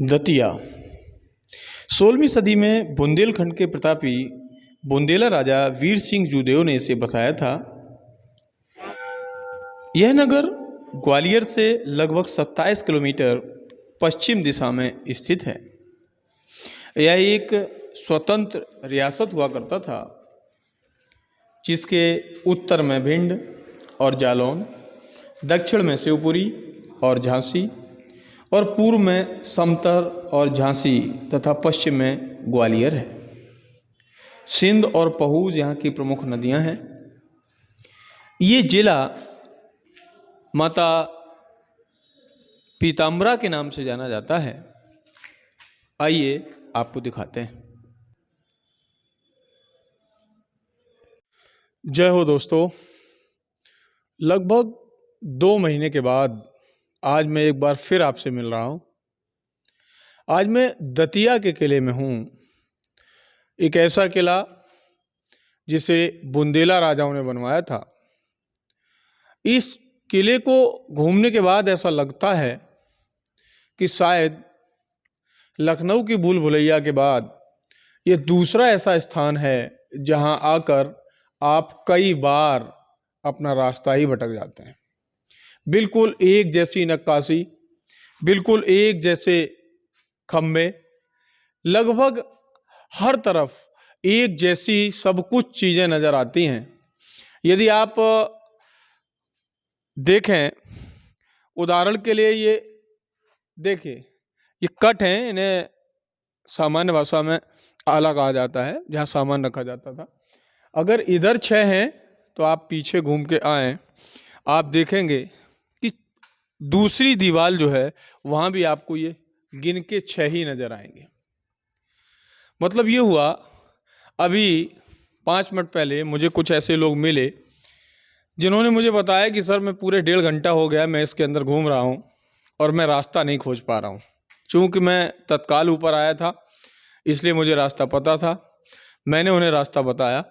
दतिया 16वीं सदी में बुंदेलखंड के प्रतापी बुंदेला राजा वीर सिंह जूदेव ने इसे बसाया था। यह नगर ग्वालियर से लगभग 27 किलोमीटर पश्चिम दिशा में स्थित है। यह एक स्वतंत्र रियासत हुआ करता था, जिसके उत्तर में भिंड और जालौन, दक्षिण में शिवपुरी और झांसी और पूर्व में समतर और झांसी तथा पश्चिम में ग्वालियर है। सिंध और पहूज यहाँ की प्रमुख नदियाँ हैं। ये जिला माता पीताम्बरा के नाम से जाना जाता है। आइए आपको दिखाते हैं। जय हो दोस्तों, लगभग 2 महीने के बाद आज मैं एक बार फिर आपसे मिल रहा हूँ। आज मैं दतिया के किले में हूँ, एक ऐसा किला जिसे बुंदेला राजाओं ने बनवाया था। इस किले को घूमने के बाद ऐसा लगता है कि शायद लखनऊ की भूल भुलैया के बाद ये दूसरा ऐसा स्थान है जहाँ आकर आप कई बार अपना रास्ता ही भटक जाते हैं। बिल्कुल एक जैसी नक्काशी, बिल्कुल एक जैसे खम्भे, लगभग हर तरफ एक जैसी सब कुछ चीज़ें नज़र आती हैं। यदि आप देखें, उदाहरण के लिए ये देखिए, ये कट हैं, इन्हें सामान्य भाषा में आला कहा जाता है, जहाँ सामान रखा जाता था। अगर इधर 6 हैं तो आप पीछे घूम के आएँ, आप देखेंगे कि दूसरी दीवार जो है वहाँ भी आपको ये गिन के 6 ही नज़र आएंगे। मतलब ये हुआ, अभी 5 मिनट पहले मुझे कुछ ऐसे लोग मिले जिन्होंने मुझे बताया कि सर मैं पूरे 1.5 घंटा हो गया मैं इसके अंदर घूम रहा हूँ और मैं रास्ता नहीं खोज पा रहा हूँ। चूँकि मैं तत्काल ऊपर आया था इसलिए मुझे रास्ता पता था। मैंने उन्हें रास्ता बताया,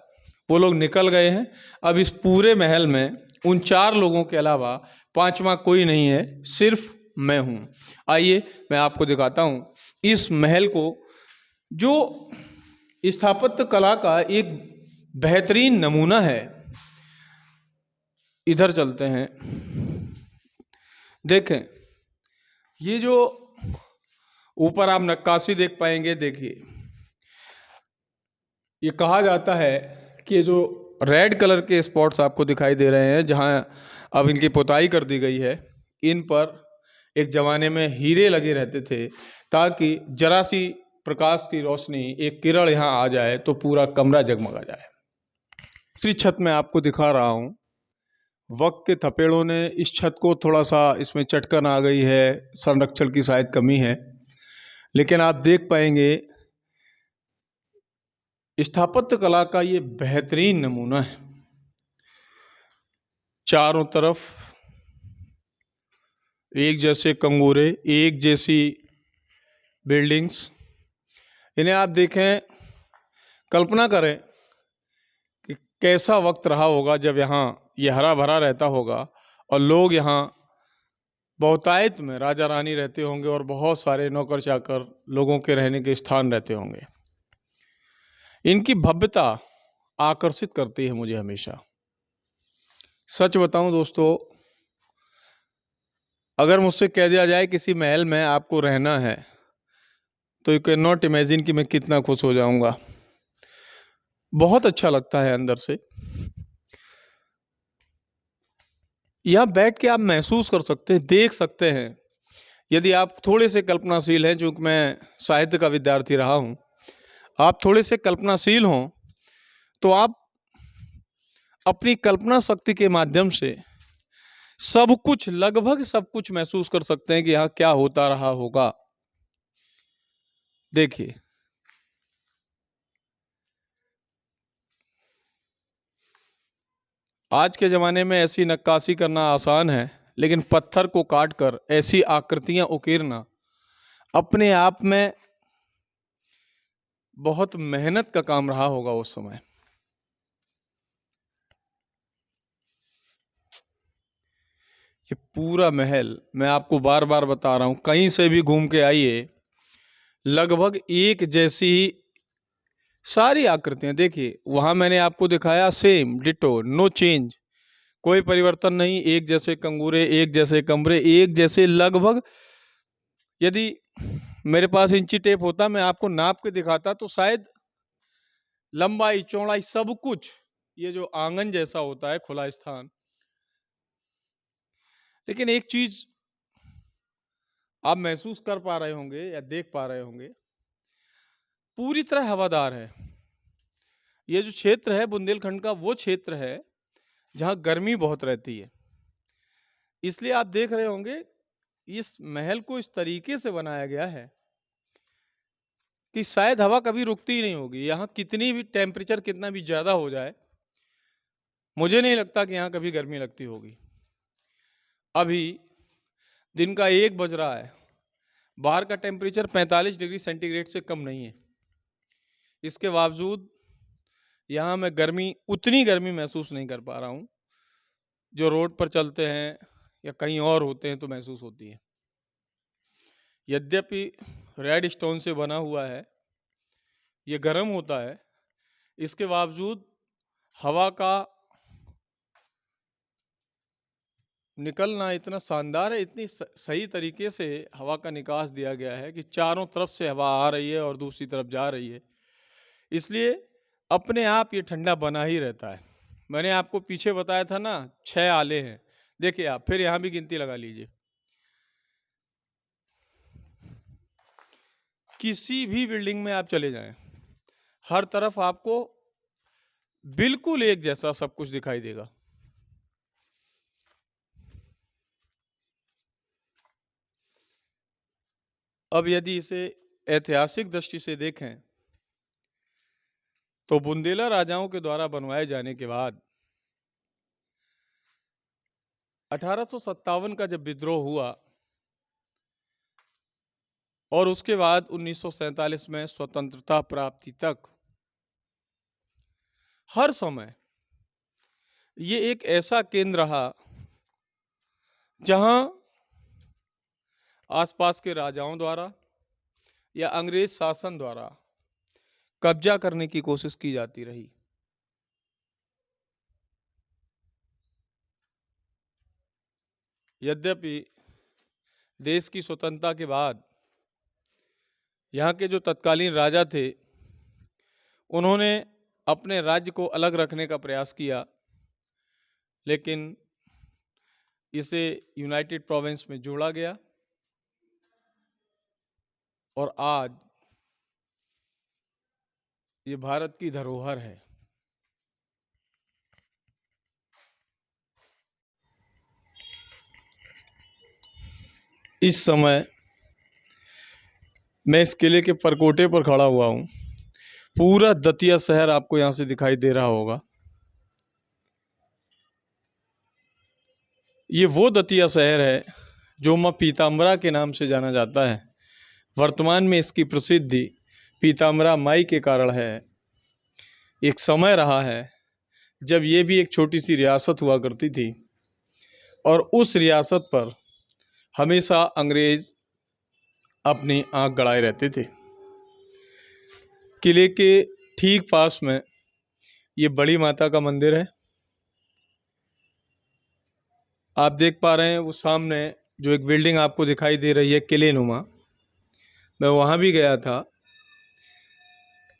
वो लोग निकल गए हैं। अब इस पूरे महल में उन 4 लोगों के अलावा 5वां कोई नहीं है, सिर्फ मैं हूँ। आइए मैं आपको दिखाता हूँ इस महल को, जो स्थापत्य कला का एक बेहतरीन नमूना है। इधर चलते हैं। देखें, ये जो ऊपर आप नक्काशी देख पाएंगे, देखिए ये कहा जाता है कि ये जो रेड कलर के स्पॉट्स आपको दिखाई दे रहे हैं, जहाँ अब इनकी पुताई कर दी गई है, इन पर एक ज़माने में हीरे लगे रहते थे, ताकि जरा सी प्रकाश की रोशनी, एक किरण यहाँ आ जाए तो पूरा कमरा जगमगा जाए। दूसरी छत में आपको दिखा रहा हूँ। वक्त के थपेड़ों ने इस छत को थोड़ा सा, इसमें चटकन आ गई है, संरक्षण की शायद कमी है, लेकिन आप देख पाएंगे स्थापत्य कला का ये बेहतरीन नमूना है। चारों तरफ एक जैसे कंगूरे, एक जैसी बिल्डिंग्स। इन्हें आप देखें, कल्पना करें कि कैसा वक्त रहा होगा जब यहाँ ये हरा भरा रहता होगा और लोग यहाँ बहुतायत में राजा रानी रहते होंगे और बहुत सारे नौकर चाकर लोगों के रहने के स्थान रहते होंगे। इनकी भव्यता आकर्षित करती है मुझे हमेशा। सच बताऊं दोस्तों, अगर मुझसे कह दिया जाए किसी महल में आपको रहना है तो यू कैन नॉट इमेजिन कि मैं कितना खुश हो जाऊंगा। बहुत अच्छा लगता है अंदर से। यहाँ बैठ के आप महसूस कर सकते हैं, देख सकते हैं। यदि आप थोड़े से कल्पनाशील हैं, चूँकि मैं साहित्य का विद्यार्थी रहा हूँ, आप थोड़े से कल्पनाशील हों तो आप अपनी कल्पना शक्ति के माध्यम से सब कुछ, लगभग सब कुछ महसूस कर सकते हैं कि यहाँ क्या होता रहा होगा। देखिए, आज के ज़माने में ऐसी नक्काशी करना आसान है, लेकिन पत्थर को काटकर ऐसी आकृतियाँ उकेरना अपने आप में बहुत मेहनत का काम रहा होगा उस समय। ये पूरा महल, मैं आपको बार बार बता रहा हूँ, कहीं से भी घूम के आइए, लगभग एक जैसी ही सारी आकृतियां। देखिए वहां मैंने आपको दिखाया सेम डिटो, नो चेंज, कोई परिवर्तन नहीं, एक जैसे कंगूरे, एक जैसे कमरे, एक जैसे लगभग। यदि मेरे पास इंची टेप होता मैं आपको नाप के दिखाता तो शायद लंबाई चौड़ाई सब कुछ, ये जो आंगन जैसा होता है खुला स्थान, लेकिन एक चीज आप महसूस कर पा रहे होंगे या देख पा रहे होंगे, पूरी तरह हवादार है। ये जो क्षेत्र है बुंदेलखंड का, वो क्षेत्र है जहां गर्मी बहुत रहती है। इसलिए आप देख रहे होंगे इस महल को इस तरीके से बनाया गया है कि शायद हवा कभी रुकती ही नहीं होगी। यहाँ कितनी भी टेम्परेचर कितना भी ज़्यादा हो जाए, मुझे नहीं लगता कि यहाँ कभी गर्मी लगती होगी। अभी दिन का 1 बज रहा है, बाहर का टेम्परेचर 45 डिग्री सेंटीग्रेड से कम नहीं है। इसके बावजूद यहाँ मैं उतनी गर्मी महसूस नहीं कर पा रहा हूँ जो रोड पर चलते हैं या कहीं और होते हैं तो महसूस होती है। यद्यपि रेड स्टोन से बना हुआ है, ये गर्म होता है, इसके बावजूद हवा का निकलना इतना शानदार है, इतनी सही तरीके से हवा का निकास दिया गया है कि चारों तरफ से हवा आ रही है और दूसरी तरफ जा रही है। इसलिए अपने आप ये ठंडा बना ही रहता है। मैंने आपको पीछे बताया था ना 6 आले हैं, देखिए आप फिर यहाँ भी गिनती लगा लीजिए। किसी भी बिल्डिंग में आप चले जाएं, हर तरफ आपको बिल्कुल एक जैसा सब कुछ दिखाई देगा। अब यदि इसे ऐतिहासिक दृष्टि से देखें तो बुंदेला राजाओं के द्वारा बनवाए जाने के बाद 1857 का जब विद्रोह हुआ और उसके बाद 1947 में स्वतंत्रता प्राप्ति तक हर समय ये एक ऐसा केंद्र रहा जहां आसपास के राजाओं द्वारा या अंग्रेज शासन द्वारा कब्जा करने की कोशिश की जाती रही। यद्यपि देश की स्वतंत्रता के बाद यहाँ के जो तत्कालीन राजा थे उन्होंने अपने राज्य को अलग रखने का प्रयास किया, लेकिन इसे यूनाइटेड प्रोविंस में जोड़ा गया और आज ये भारत की धरोहर है। इस समय मैं इस किले के परकोटे पर खड़ा हुआ हूँ। पूरा दतिया शहर आपको यहाँ से दिखाई दे रहा होगा। ये वो दतिया शहर है जो माँ पीताम्बरा के नाम से जाना जाता है। वर्तमान में इसकी प्रसिद्धि पीताम्बरा माई के कारण है। एक समय रहा है जब ये भी एक छोटी सी रियासत हुआ करती थी और उस रियासत पर हमेशा अंग्रेज अपनी आंख गड़ाए रहते थे। किले के ठीक पास में ये बड़ी माता का मंदिर है। आप देख पा रहे हैं वो सामने जो एक बिल्डिंग आपको दिखाई दे रही है किले नुमा, मैं वहाँ भी गया था,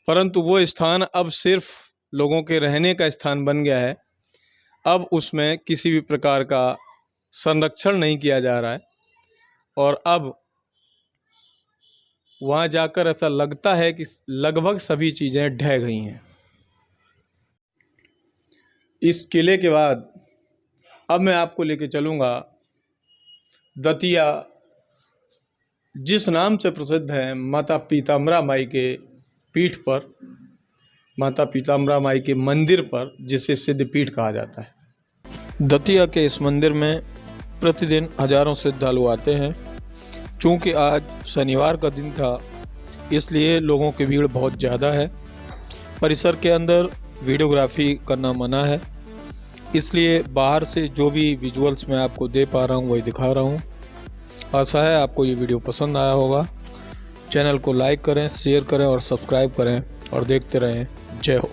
परंतु वो स्थान अब सिर्फ लोगों के रहने का स्थान बन गया है। अब उसमें किसी भी प्रकार का संरक्षण नहीं किया जा रहा है और अब वहाँ जाकर ऐसा लगता है कि लगभग सभी चीज़ें ढह गई हैं। इस किले के बाद अब मैं आपको लेके चलूँगा दतिया, जिस नाम से प्रसिद्ध है माता पीताम्बरा माई के पीठ पर, माता पीताम्बरा माई के मंदिर पर, जिसे सिद्धपीठ कहा जाता है। दतिया के इस मंदिर में प्रतिदिन हजारों श्रद्धालु आते हैं। चूँकि आज शनिवार का दिन था इसलिए लोगों की भीड़ बहुत ज़्यादा है। परिसर के अंदर वीडियोग्राफी करना मना है, इसलिए बाहर से जो भी विजुअल्स मैं आपको दे पा रहा हूँ वही दिखा रहा हूँ। आशा है आपको ये वीडियो पसंद आया होगा। चैनल को लाइक करें, शेयर करें और सब्सक्राइब करें और देखते रहें। जय हो।